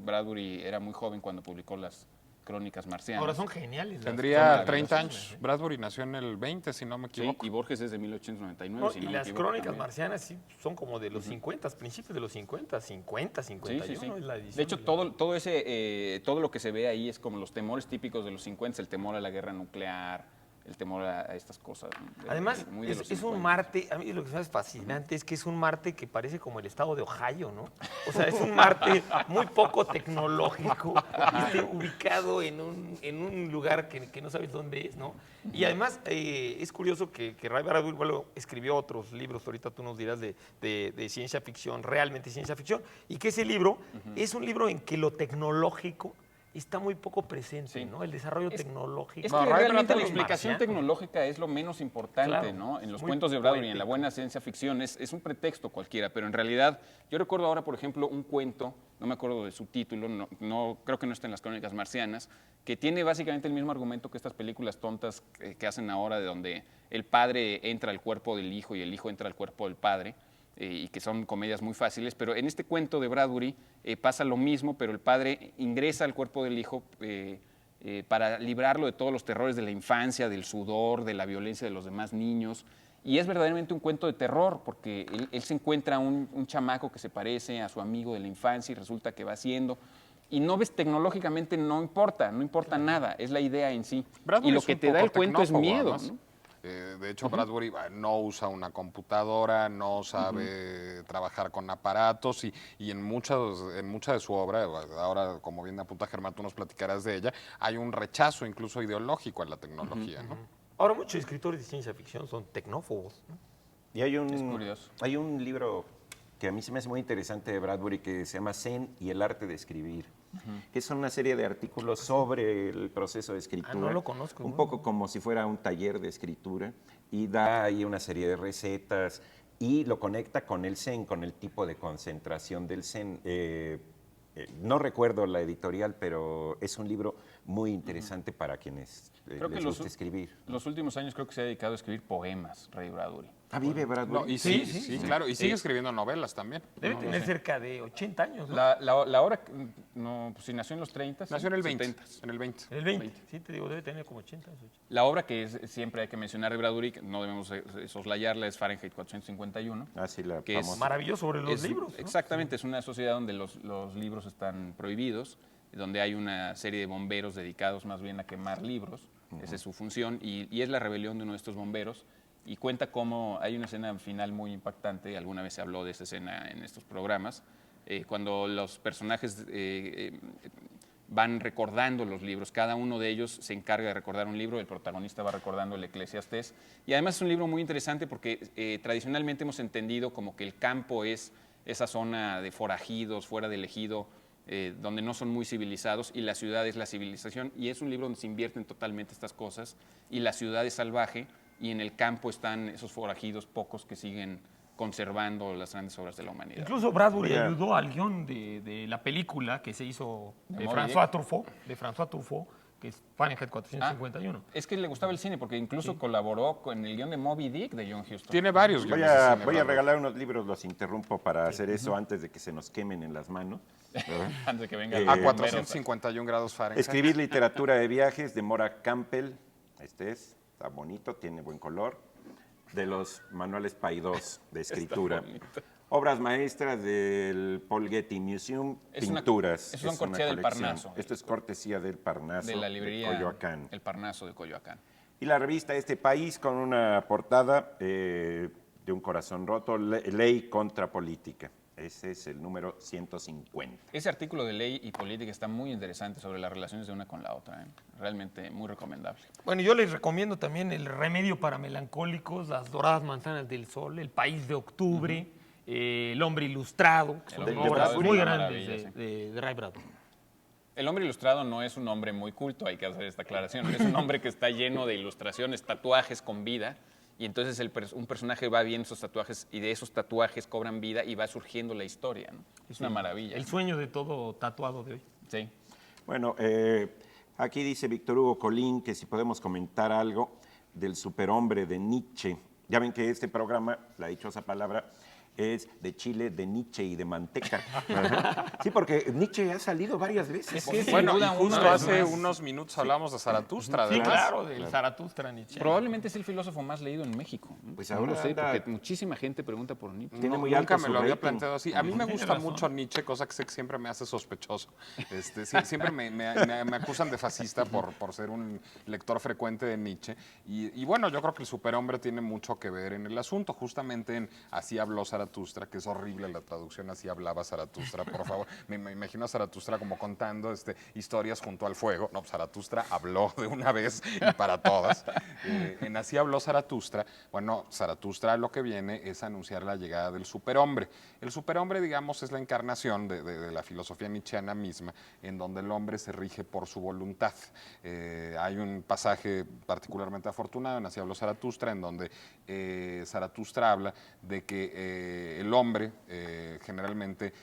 Bradbury era muy joven cuando publicó las crónicas marcianas.
Ahora son geniales.
Tendría 30 años. Bradbury nació en el 20, si no me equivoco.
Sí, y Borges es de 1899.
No,
si
y
no
las
me equivoco,
crónicas
también.
marcianas sí principios de los 50, principios de los 50, 51 es la edición.
De hecho, todo lo que se ve ahí es como los temores típicos de los 50, el temor a la guerra nuclear, el temor a estas cosas.
Además, es un Marte, a mí lo que me hace fascinante es que es un Marte que parece como el estado de Ohio, ¿no? O sea, es un Marte muy poco tecnológico, ubicado en un lugar que no sabes dónde es, ¿no? Y además, es curioso que Ray Bradbury escribió otros libros, ahorita tú nos dirás, de ciencia ficción, realmente ciencia ficción, y que ese libro es un libro en que lo tecnológico está muy poco presente, ¿no? El desarrollo tecnológico.
Es que realmente la explicación tecnológica es lo menos importante, ¿no? En los cuentos de Bradbury, en la buena ciencia ficción, es un pretexto cualquiera, pero en realidad, yo recuerdo ahora, por ejemplo, un cuento, no me acuerdo de su título, no creo que no está en las crónicas marcianas, que tiene básicamente el mismo argumento que estas películas tontas que hacen ahora, de donde el padre entra al cuerpo del hijo y el hijo entra al cuerpo del padre, y que son comedias muy fáciles, pero en este cuento de Bradbury pasa lo mismo, pero el padre ingresa al cuerpo del hijo para librarlo de todos los terrores de la infancia, del sudor, de la violencia de los demás niños, y es verdaderamente un cuento de terror, porque él se encuentra un chamaco que se parece a su amigo de la infancia y resulta que va haciendo, y no ves tecnológicamente, no importa nada, es la idea en sí.
Bradbury
y lo
es
que
un
te da
poco
el cuento es
tecnófobo,
miedo,
además.
¿no?
De hecho, Bradbury no usa una computadora, no sabe trabajar con aparatos y en mucha de su obra, ahora como bien apunta Germán, tú nos platicarás de ella, hay un rechazo incluso ideológico a la tecnología, ¿no?
Ahora muchos escritores de ciencia ficción son tecnófobos, ¿no?
Y hay
Es curioso.
Hay un libro que a mí se me hace muy interesante de Bradbury que se llama Zen y el arte de escribir, que son una serie de artículos sobre el proceso de escritura.
No lo conozco.
Un poco como si fuera un taller de escritura, y da ahí una serie de recetas y lo conecta con el Zen, con el tipo de concentración del Zen. No recuerdo la editorial, pero es un libro muy interesante para quienes les gusta escribir.
Los últimos años creo que se ha dedicado a escribir poemas, Ray Bradbury.
Vive Bradbury.
No, y sí, claro, y sigue escribiendo novelas también.
Debe tener cerca de 80 años, ¿no?
La obra, no, pues si nació en los 30.
Nació en el 20.
70.
En el 20.
El 20. Sí, te digo, debe tener como 80 años.
La obra siempre hay que mencionar de Bradbury, que no debemos soslayarla, es Fahrenheit 451.
Sí, la
que
famosa.
Maravilloso sobre los libros, ¿no?
Exactamente, es una sociedad donde los libros están prohibidos, donde hay una serie de bomberos dedicados más bien a quemar libros. Esa es su función, y es la rebelión de uno de estos bomberos. Y cuenta cómo hay una escena final muy impactante, alguna vez se habló de esa escena en estos programas, cuando los personajes van recordando los libros, cada uno de ellos se encarga de recordar un libro, el protagonista va recordando el Eclesiastés, y además es un libro muy interesante porque tradicionalmente hemos entendido como que el campo es esa zona de forajidos, fuera del ejido, donde no son muy civilizados, y la ciudad es la civilización, y es un libro donde se invierten totalmente estas cosas, y la ciudad es salvaje, y en el campo están esos forajidos pocos que siguen conservando las grandes obras de la humanidad.
Incluso Bradbury ayudó al guión de la película que se hizo de François Truffaut, que es Fahrenheit 451.
Es que le gustaba el cine porque incluso colaboró con el guión de Moby Dick de John Huston.
Tiene varios
Voy a regalar unos libros, los interrumpo para hacer eso antes de que se nos quemen en las manos.
Antes de que venga
a 451 grados Fahrenheit.
Escribir literatura de viajes de Mora Campbell. Está bonito, tiene buen color. De los manuales Paidós de escritura. Obras maestras del Paul Getty Museum, pinturas.
Eso es cortesía del Parnaso.
Esto es cortesía del Parnaso.
De la librería
de Coyoacán.
El Parnaso de Coyoacán.
Y la revista Este País con una portada de un corazón roto, Ley contra Política. Ese es el número 150.
Ese artículo de Ley y Política está muy interesante sobre las relaciones de una con la otra. Realmente muy recomendable.
Bueno, yo les recomiendo también El Remedio para Melancólicos, Las Doradas Manzanas del Sol, El País de Octubre, El Hombre Ilustrado, son obras muy grandes de Ray Bradbury.
El Hombre Ilustrado no es un hombre muy culto, hay que hacer esta aclaración. Es un hombre que está lleno de ilustraciones, tatuajes con vida. Y entonces un personaje va viendo esos tatuajes y de esos tatuajes cobran vida y va surgiendo la historia, ¿no? Es una maravilla.
El sueño de todo tatuado de hoy.
Sí.
Bueno, aquí dice Víctor Hugo Colín que si podemos comentar algo del superhombre de Nietzsche. Ya ven que este programa, la dichosa palabra, es de chile, de Nietzsche y de manteca. Sí, porque Nietzsche ha salido varias veces.
Bueno, y justo hace unos minutos hablamos de Zaratustra.
Sí, claro, del Zaratustra Nietzsche.
Probablemente es el filósofo más leído en México.
Pues
ahora sé, porque muchísima gente pregunta por Nietzsche.
Tiene muy
Nunca
alto
me lo
su
había
rating.
planteado así. A mí me gusta mucho Nietzsche, cosa que sé que siempre me hace sospechoso. Siempre me acusan de fascista por ser un lector frecuente de Nietzsche. Y bueno, yo creo que el superhombre tiene mucho que ver en el asunto. Justamente en Así habló Zaratustra, que es horrible la traducción, Así hablaba Zaratustra, por favor. Me imagino a Zaratustra como contando historias junto al fuego. No, Zaratustra habló de una vez y para todas. En Así habló Zaratustra, bueno, Zaratustra lo que viene es anunciar la llegada del superhombre. El superhombre, digamos, es la encarnación de la filosofía nietzscheana misma, en donde el hombre se rige por su voluntad. Hay un pasaje particularmente afortunado en Así habló Zaratustra, en donde Zaratustra habla de que el hombre generalmente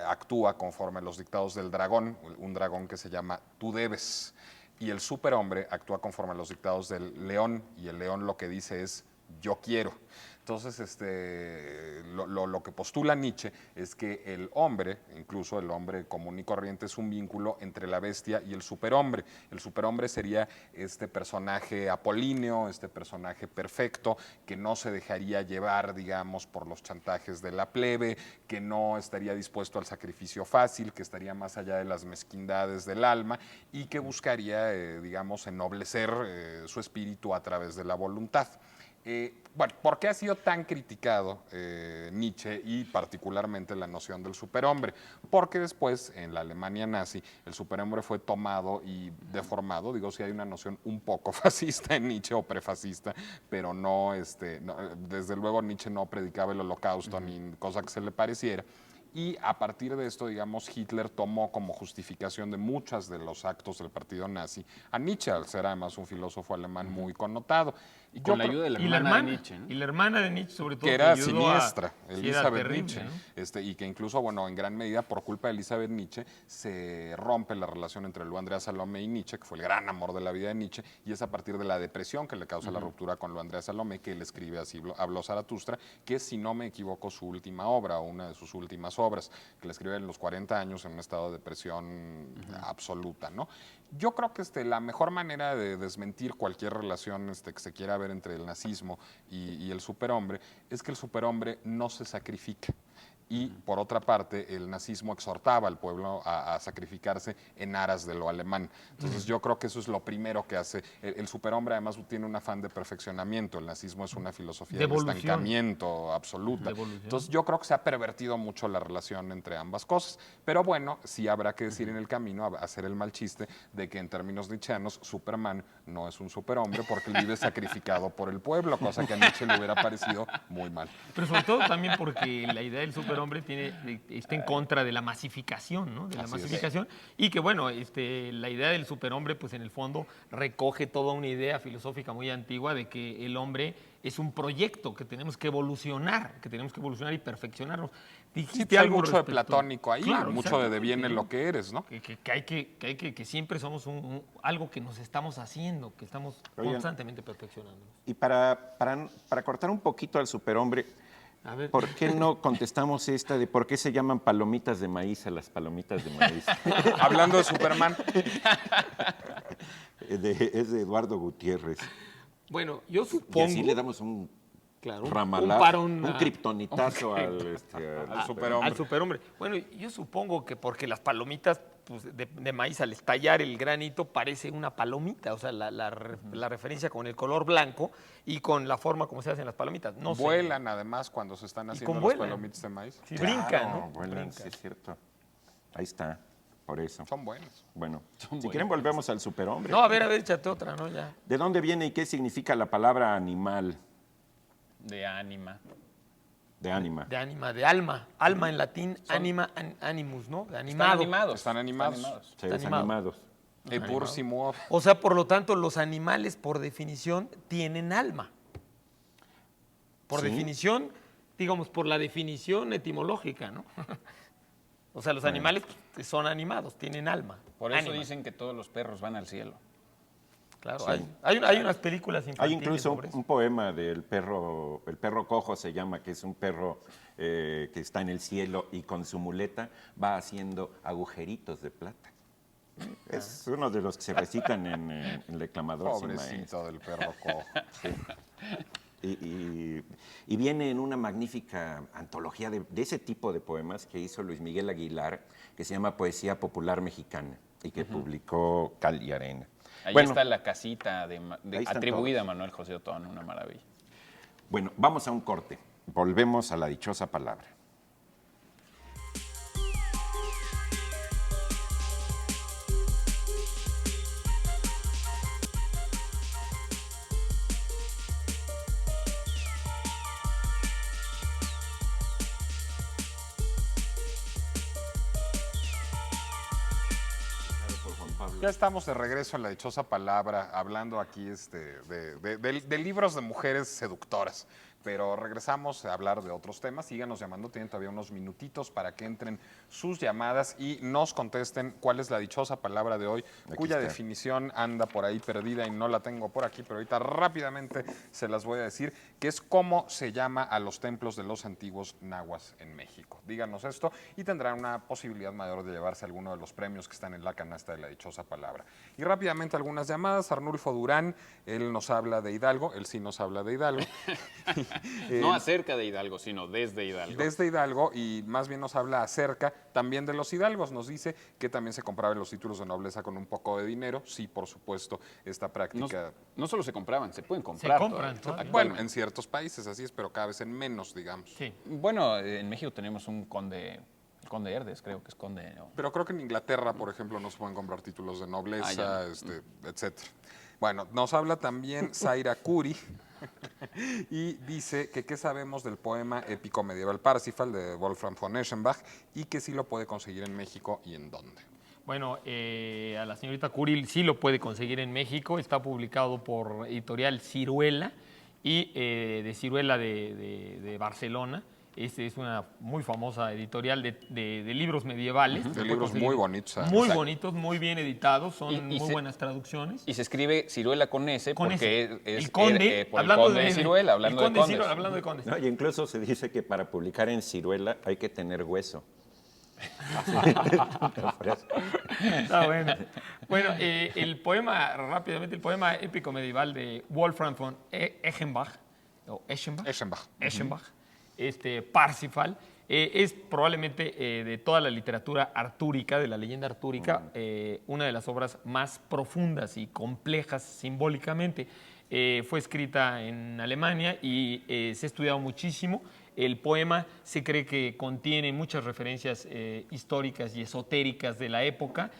actúa conforme a los dictados del dragón, un dragón que se llama tú debes, y el superhombre actúa conforme a los dictados del león, y el león lo que dice es yo quiero. Entonces, lo que postula Nietzsche es que el hombre, incluso el hombre común y corriente, es un vínculo entre la bestia y el superhombre. El superhombre sería este personaje apolíneo, este personaje perfecto, que no se dejaría llevar, digamos, por los chantajes de la plebe, que no estaría dispuesto al sacrificio fácil, que estaría más allá de las mezquindades del alma y que buscaría, digamos, ennoblecer su espíritu a través de la voluntad. Bueno, ¿por qué ha sido tan criticado Nietzsche y particularmente la noción del superhombre? Porque después, en la Alemania nazi, el superhombre fue tomado y deformado. Digo, sí hay una noción un poco fascista en Nietzsche o prefascista, pero no, desde luego Nietzsche no predicaba el holocausto ni cosa que se le pareciera. Y a partir de esto, digamos, Hitler tomó como justificación de muchos de los actos del partido nazi a Nietzsche, al ser además un filósofo alemán muy connotado. Y
con la ayuda de la hermana de Nietzsche, ¿no?
Y la hermana de Nietzsche, sobre todo.
Que era
ayudó
siniestra,
sí, era
Elisabeth
terrible,
Nietzsche.
¿no?
Y que incluso, bueno, en gran medida por culpa de Elisabeth Nietzsche se rompe la relación entre Lu Andrea Salomé y Nietzsche, que fue el gran amor de la vida de Nietzsche, y es a partir de la depresión que le causa la ruptura con Lu Andrea Salomé que él escribe así, Habló Zaratustra, que es, si no me equivoco, su última obra, una de sus últimas obras, que le escribe en los 40 años en un estado de depresión absoluta, ¿no? Yo creo que la mejor manera de desmentir cualquier relación que se quiera ver entre el nazismo y el superhombre es que el superhombre no se sacrifica. Y por otra parte, el nazismo exhortaba al pueblo a sacrificarse en aras de lo alemán. Entonces yo creo que eso es lo primero que hace. El superhombre además tiene un afán de perfeccionamiento. El nazismo es una filosofía de estancamiento absoluta. Entonces yo creo que se ha pervertido mucho la relación entre ambas cosas. Pero bueno, sí habrá que decir en el camino, hacer el mal chiste de que en términos nietzscheanos, Superman no es un superhombre porque él vive sacrificado por el pueblo, cosa que a Nietzsche le hubiera parecido muy mal.
Pero sobre todo también porque la idea del superhombre está en contra de la masificación, ¿no? De la masificación. Y que, bueno, la idea del superhombre, pues en el fondo recoge toda una idea filosófica muy antigua de que el hombre es un proyecto, que tenemos que evolucionar y perfeccionarnos.
Dijiste algo mucho de platónico ahí,
claro,
mucho de deviene lo que eres, ¿no?
Que siempre somos algo que nos estamos haciendo, que estamos constantemente perfeccionando.
Y para cortar un poquito al superhombre, ¿por qué no contestamos esta de por qué se llaman palomitas de maíz a las palomitas de maíz?
Hablando de Superman.
Es de Eduardo Gutiérrez.
Bueno, yo supongo...
Y así le damos un kriptonitazo al
superhombre. Bueno, yo supongo que porque las palomitas pues, de maíz al estallar el granito parece una palomita, o sea, la referencia con el color blanco y con la forma como se hacen las palomitas. No
vuelan además cuando se están haciendo las palomitas de maíz.
Sí, brincan, ¿no?
Vuelan, sí, es cierto. Ahí está, por eso.
Son buenos.
Bueno, si quieren volvemos al superhombre.
No, a ver, échate otra, ¿no? Ya.
¿De dónde viene y qué significa la palabra animal?
De ánima.
De alma. Alma en latín, anima, animus, ¿no? De animado.
Están animados.
Seres animados.
O sea, por lo tanto, los animales, por definición, tienen alma. Por definición, digamos, por la definición etimológica, ¿no? O sea, los animales son animados, tienen alma.
Por eso dicen que todos los perros van al cielo.
Claro, sí. hay unas películas infantiles.
Hay incluso un poema del perro, el perro cojo se llama, que es un perro que está en el cielo y con su muleta va haciendo agujeritos de plata. Es uno de los que se recitan en el declamador.
Pobrecito del perro cojo.
Sí. Y viene en una magnífica antología de ese tipo de poemas que hizo Luis Miguel Aguilar, que se llama Poesía Popular Mexicana y que publicó Cal y Arena.
Ahí está la casita atribuida a Manuel José Otón, una maravilla.
Bueno, vamos a un corte. Volvemos a la dichosa palabra.
Ya estamos de regreso en la dichosa palabra, hablando aquí de libros de mujeres seductoras. Pero regresamos a hablar de otros temas. Síganos llamando, tienen todavía unos minutitos para que entren sus llamadas y nos contesten cuál es la dichosa palabra de hoy, cuya definición anda por ahí perdida y no la tengo por aquí, pero ahorita rápidamente se las voy a decir, que es cómo se llama a los templos de los antiguos nahuas en México. Díganos esto y tendrán una posibilidad mayor de llevarse alguno de los premios que están en la canasta de la dichosa palabra. Y rápidamente algunas llamadas. Arnulfo Durán, él nos habla de Hidalgo, él sí nos habla de Hidalgo.
No acerca de Hidalgo, sino desde Hidalgo.
Desde Hidalgo, y más bien nos habla acerca también de los hidalgos. Nos dice que también se compraban los títulos de nobleza con un poco de dinero. Sí, por supuesto, esta práctica...
No solo se compraban, se pueden comprar.
Se compran.
Bueno, en ciertos países así es, pero cada vez en menos, digamos.
Sí.
Bueno, en México tenemos un conde... Conde Herdes, creo que es conde... No.
Pero creo que en Inglaterra, por ejemplo, no se pueden comprar títulos de nobleza, etcétera. Bueno, nos habla también Zaira Curi y dice que qué sabemos del poema épico medieval Parsifal de Wolfram von Eschenbach y que sí lo puede conseguir en México y en dónde.
Bueno, a la señorita Curi sí lo puede conseguir en México. Está publicado por editorial Ciruela y de Ciruela de Barcelona. Es una muy famosa editorial de libros medievales.
De libros muy bonitos.
Muy bonitos, muy bien editados, son muy buenas traducciones.
Y se escribe Ciruela con S porque es
el conde,
por el conde de Ciruela, hablando de condes.
Hablando de condes.
No, y incluso se dice que para publicar en Ciruela hay que tener hueso.
Está bueno. Bueno, el poema, rápidamente, el poema épico medieval de Wolfram von Eschenbach, o Eschenbach, Parsifal, es probablemente de toda la literatura artúrica, de la leyenda artúrica, una de las obras más profundas y complejas simbólicamente. Fue escrita en Alemania y se ha estudiado muchísimo. El poema se cree que contiene muchas referencias históricas y esotéricas de la época.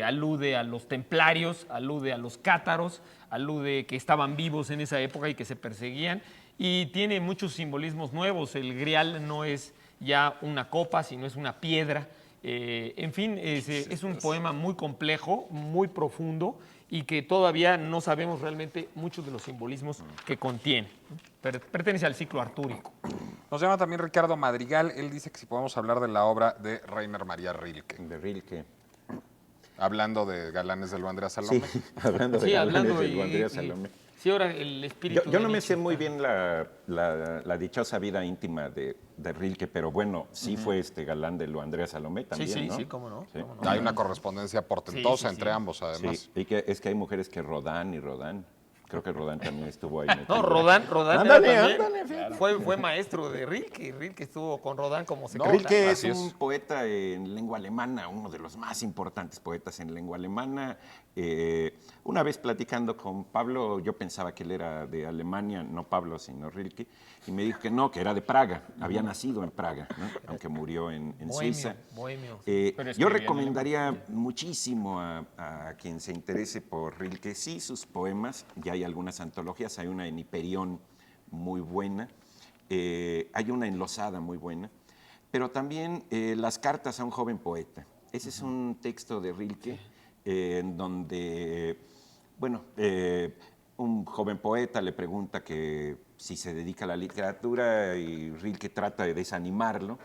Alude a los templarios, alude a los cátaros, alude que estaban vivos en esa época y que se perseguían. Y tiene muchos simbolismos nuevos. El grial no es ya una copa, sino es una piedra. En fin, es un poema muy complejo, muy profundo y que todavía no sabemos realmente muchos de los simbolismos que contiene. Pertenece al ciclo artúrico.
Nos llama también Ricardo Madrigal. Él dice que si podemos hablar de la obra de Rainer María Rilke.
De Rilke.
Hablando de galanes del Andrea Salomé.
Sí, hablando de galanes del Andrea Salomé.
Sí, ahora el espíritu.
Yo no me sé muy bien la dichosa vida íntima de Rilke, pero bueno, sí fue galán de lo Andrea Salomé también, ¿no?
Sí, cómo no.
Sí.
Cómo no.
Hay una correspondencia portentosa entre ambos, además.
Sí, y que es que hay mujeres que Rodán y Rodán. Creo que Rodán también estuvo ahí.
No, Rodán
ándale,
fue maestro de Rilke. Rilke estuvo con Rodán como secretario.
Rilke es un poeta en lengua alemana, uno de los más importantes poetas en lengua alemana. Una vez platicando con Pablo, yo pensaba que él era de Alemania, no Pablo, sino Rilke, y me dijo que no, que era de Praga, había nacido en Praga, ¿no? Aunque murió en Suiza.
Bohemio.
Yo recomendaría muchísimo a quien se interese por Rilke, sí, sus poemas, ya hay algunas antologías, hay una en Hiperión muy buena, hay una en Losada muy buena, pero también Las cartas a un joven poeta. Ese es un texto de Rilke en donde, bueno, un joven poeta le pregunta que si se dedica a la literatura y Rilke trata de desanimarlo.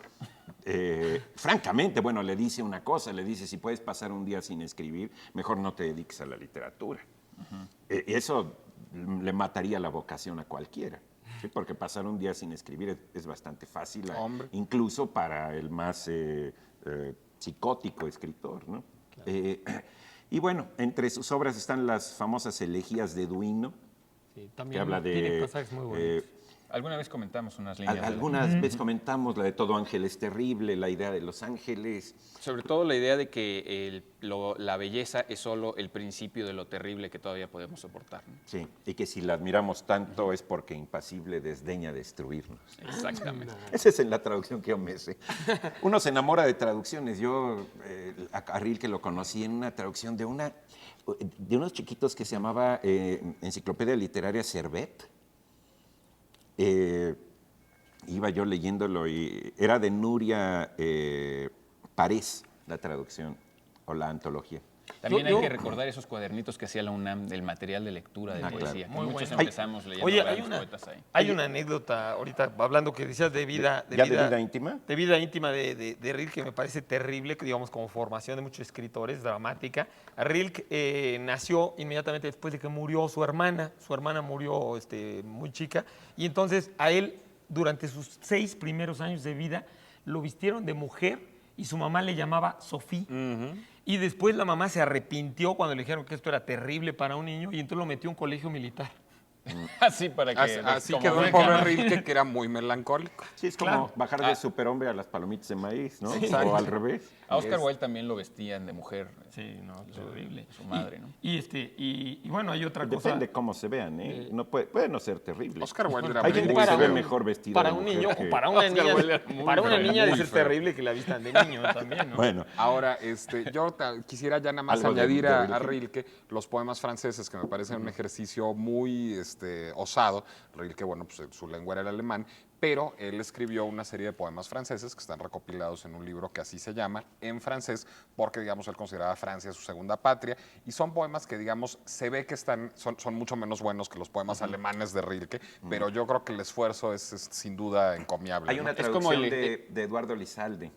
Francamente, bueno, le dice una cosa, le dice, si puedes pasar un día sin escribir, mejor no te dediques a la literatura. Eso le mataría la vocación a cualquiera, ¿sí? Porque pasar un día sin escribir es bastante fácil, incluso para el más psicótico escritor, ¿no? Claro. Y bueno, entre sus obras están las famosas elegías de Duino, que habla de...
Tiene pasajes muy bonitos.
Alguna vez comentamos unas líneas.
Algunas veces comentamos la de Todo ángel es terrible, la idea de los ángeles.
Sobre todo la idea de que la belleza es solo el principio de lo terrible que todavía podemos soportar, ¿no?
Sí, y que si la admiramos tanto es porque impasible desdeña destruirnos.
Exactamente.
Esa es en la traducción que yo me sé. Uno se enamora de traducciones. Yo a Rilke lo conocí en una traducción de unos chiquitos que se llamaba Enciclopedia Literaria Servet. Iba yo leyéndolo y era de Nuria Párez, la traducción o la antología.
También hay que recordar esos cuadernitos que hacía la UNAM del material de lectura de poesía.
Claro.
Muchos empezamos leyendo grandes poetas ahí.
Hay una anécdota, ahorita hablando que decías de vida...
¿De vida íntima?
De vida íntima de Rilke, que me parece terrible, digamos, como formación de muchos escritores, dramática. Rilke nació inmediatamente después de que murió su hermana. Su hermana murió muy chica. Y entonces a él, durante sus 6 primeros años de vida, lo vistieron de mujer y su mamá le llamaba Sofía. Y después la mamá se arrepintió cuando le dijeron que esto era terrible para un niño y entonces lo metió a un colegio militar.
Así para que...
Así
como
quedó el
venga.
pobre Rilke, que era muy melancólico.
Sí, es como bajar de superhombre a las palomitas de maíz, ¿no?
Sí.
O al revés.
A Oscar Wilde también lo vestían de mujer.
Sí, no, terrible.
Su madre, ¿no?
Y bueno, hay otra cosa.
Depende cómo se vean, ¿eh? No puede no ser terrible.
Oscar Wilde era
Hay
muy
gente que se
feo.
ve mejor vestida
Para
de
un
mujer
niño
que-
o para una
Oscar
niña,
Wilde era muy
para una
feo,
niña
muy
debe ser
feo.
terrible que la vistan de niño también, ¿no?
Bueno,
Ahora, yo quisiera ya nada más
Algo de
añadir a
Rilke.
Rilke los poemas franceses, que me parecen un ejercicio muy osado. Rilke, bueno, pues su lengua era el alemán, pero él escribió una serie de poemas franceses que están recopilados en un libro que así se llama, en francés, porque, digamos, él consideraba a Francia su segunda patria, y son poemas que, digamos, se ve que son mucho menos buenos que los poemas alemanes de Rilke, pero yo creo que el esfuerzo es sin duda encomiable.
hay
¿no?
una
Es como
traducción
el-
de Eduardo Lizalde,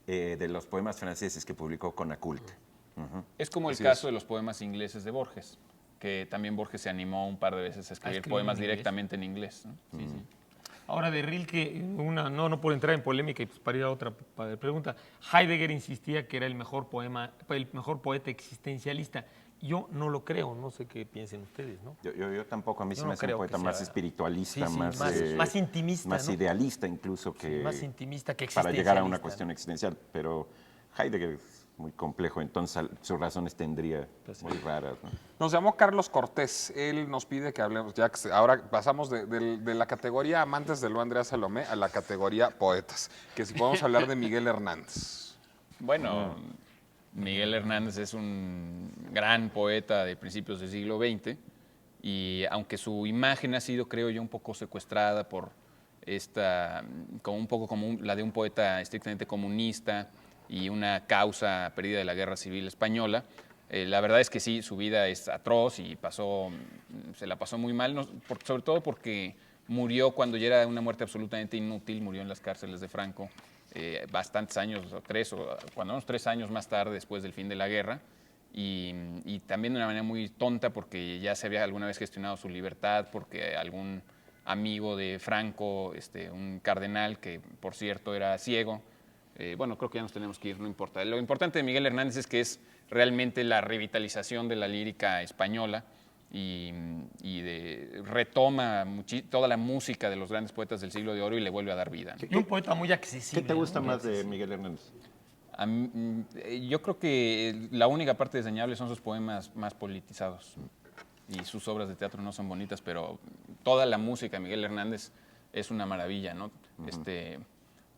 de los poemas franceses que publicó con Acult.
Es como el
Así
caso
es.
de los poemas ingleses de Borges, que también Borges se animó un par de veces a escribir
escribir
poemas
en inglés.
directamente en inglés. ¿no?
Ahora de Rilke, no por entrar en polémica y pues para ir a otra pregunta. Heidegger insistía que era el mejor poeta existencialista. Yo no lo creo, no sé qué piensen ustedes, ¿no?
Yo tampoco, a mí
Yo
se
no
me hace un
creo
poeta
que
más
sea-
espiritualista,
Sí,
más,
más intimista,
más
¿no?
idealista incluso que,
Más intimista que
para llegar a una
existencialista,
cuestión
¿no?
existencial. Pero Heidegger es muy complejo, entonces sus razones tendría muy raras, ¿no?
Nos llamó Carlos Cortés. Él nos pide que hablemos, ya que ahora pasamos de la categoría amantes de Luis Andrea Salomé a la categoría poetas. Que si podemos hablar de Miguel Hernández.
Bueno, Miguel Hernández es un gran poeta de principios del siglo XX y aunque su imagen ha sido, creo yo, un poco secuestrada por como un poco como la de un poeta estrictamente comunista y una causa perdida de la Guerra Civil Española, la verdad es que sí, su vida es atroz y se la pasó muy mal, sobre todo porque murió cuando ya era una muerte absolutamente inútil, murió en las cárceles de Franco. Bastantes años, cuando unos 3 años más tarde, después del fin de la guerra, y también de una manera muy tonta porque ya se había alguna vez gestionado su libertad, porque algún amigo de Franco, un cardenal que por cierto era ciego, bueno, creo que ya nos tenemos que ir, no importa. Lo importante de Miguel Hernández es que es realmente la revitalización de la lírica española y retoma toda la música de los grandes poetas del siglo de oro y le vuelve a dar vida, ¿no?
Y un poeta muy accesible.
¿Qué te gusta
¿no?
más de Miguel Hernández?
Yo creo que la única parte desdeñable son sus poemas más politizados y sus obras de teatro no son bonitas, pero toda la música de Miguel Hernández es una maravilla, ¿no?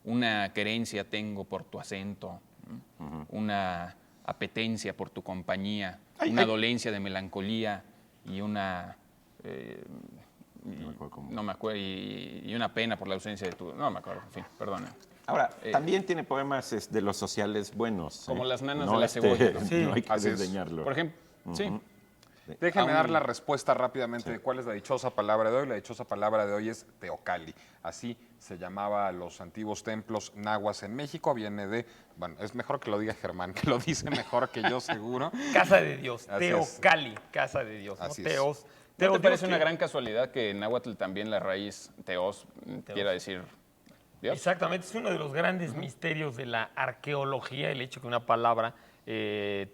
Una querencia tengo por tu acento, ¿no? Una apetencia por tu compañía, una dolencia de melancolía y una... no me acuerdo, y una pena por la ausencia de tu... No me acuerdo, en fin, perdona.
Ahora, también tiene poemas de los sociales buenos.
Como las nanas
no
de la cebolla, ¿no?
No hay que
Así es.
desdeñarlo.
Por ejemplo, sí.
Déjenme dar la respuesta rápidamente de cuál es la dichosa palabra de hoy. La dichosa palabra de hoy es Teocalli. Así se llamaba a los antiguos templos nahuas en México. Viene de, bueno, es mejor que lo diga Germán, que lo dice mejor que yo seguro.
Casa de Dios,
Así es.
Teocalli, casa de Dios, ¿no?
Así es.
Teos.
¿No te parece
Dios
una
que-
gran casualidad que en náhuatl también la raíz teos quiera decir Dios?
Exactamente, es uno de los grandes misterios de la arqueología, el hecho que una palabra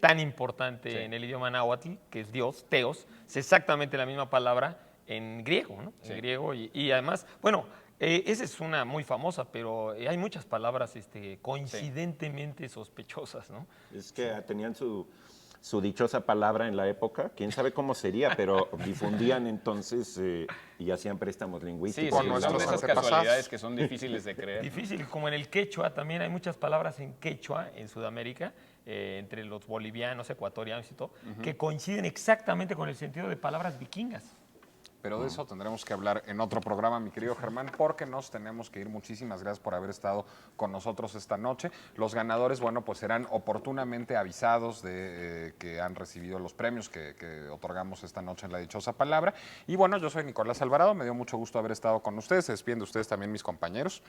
tan importante en el idioma náhuatl, que es Dios, teos, es exactamente la misma palabra en griego, ¿no? En griego y además, bueno, esa es una muy famosa, pero hay muchas palabras coincidentemente sospechosas, ¿no?
Es que tenían su dichosa palabra en la época, quién sabe cómo sería, pero difundían entonces y hacían préstamos
Sí,
lingüísticos.
sí, son de esas casualidades que son difíciles de creer.
Difícil, como en el quechua, también hay muchas palabras en quechua en Sudamérica, entre los bolivianos, ecuatorianos y todo, que coinciden exactamente con el sentido de palabras vikingas.
Pero de eso tendremos que hablar en otro programa, mi querido Germán, porque nos tenemos que ir. Muchísimas gracias por haber estado con nosotros esta noche. Los ganadores, bueno, pues serán oportunamente avisados de que han recibido los premios que otorgamos esta noche en La Dichosa Palabra. Y bueno, yo soy Nicolás Alvarado, me dio mucho gusto haber estado con ustedes. Se despiden de ustedes también mis compañeros.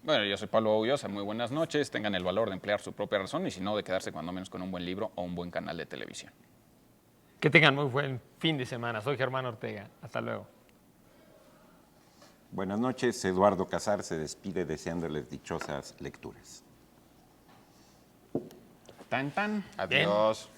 Bueno, yo soy Pablo Ullosa, muy buenas noches, tengan el valor de emplear su propia razón y si no, de quedarse cuando menos con un buen libro o un buen canal de televisión.
Que tengan muy buen fin de semana. Soy Germán Ortega. Hasta luego.
Buenas noches, Eduardo Casar se despide deseándoles dichosas lecturas.
Tan, tan.
Adiós.